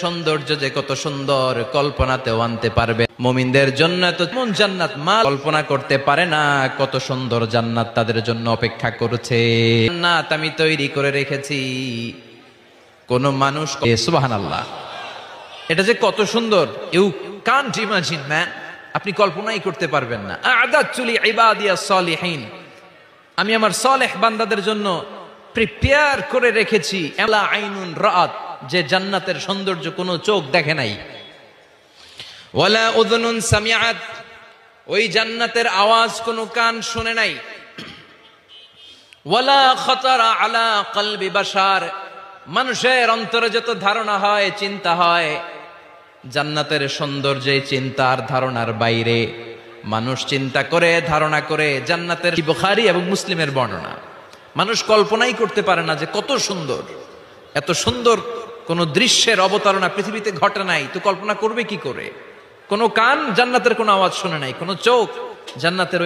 সৌন্দর্য যে কত সুন্দর কল্পনাতেও আনতে পারবে। মুমিনদের জন্য এত জান্নাত মা কল্পনা করতে পারে না, কত সুন্দর জান্নাত তাদের জন্য অপেক্ষা করছে। জান্নাত আমি তৈরি করে রেখেছি, কোন মানুষ। সুবহানাল্লাহ, এটা যে কত সুন্দর, ইউ কান্ট ইমাজিন ম্যান, আপনি কল্পনাই করতে পারবেন না। আ'দাতু লিইবাদিয়াস সালিহিন, আমি আমার সালেহ বান্দাদের জন্য প্রিপেয়ার করে রেখেছি আলা আইনুন রাআত, যে জান্নাতের সৌন্দর্য কোনো চোখ দেখে নাই, ওয়ালা উযুনুন সামিআত, ওই জান্নাতের আওয়াজ কোনো কান শুনে নাই, ওয়ালা খাতারা আলা কলবি বাশার, মানুষের অন্তরে যত ধারণা হয়, চিন্তা হয়, জান্নাতের সৌন্দর্যে চিন্তার ধারণার বাইরে। মানুষ চিন্তা করে, ধারণা করে জান্নাতের, বুখারী এবং মুসলিমের বর্ণনা, মানুষ কল্পনাই করতে পারে না যে কত সুন্দর। এত সুন্দর কোন দৃশ্যের অবতারণা পৃথিবীতে ঘটে নাই, তো কল্পনা করবে কি করে? কোন কান জান্নাতের কোন আওয়াজ শুনে নাই, কোন চোখ জান্নাতের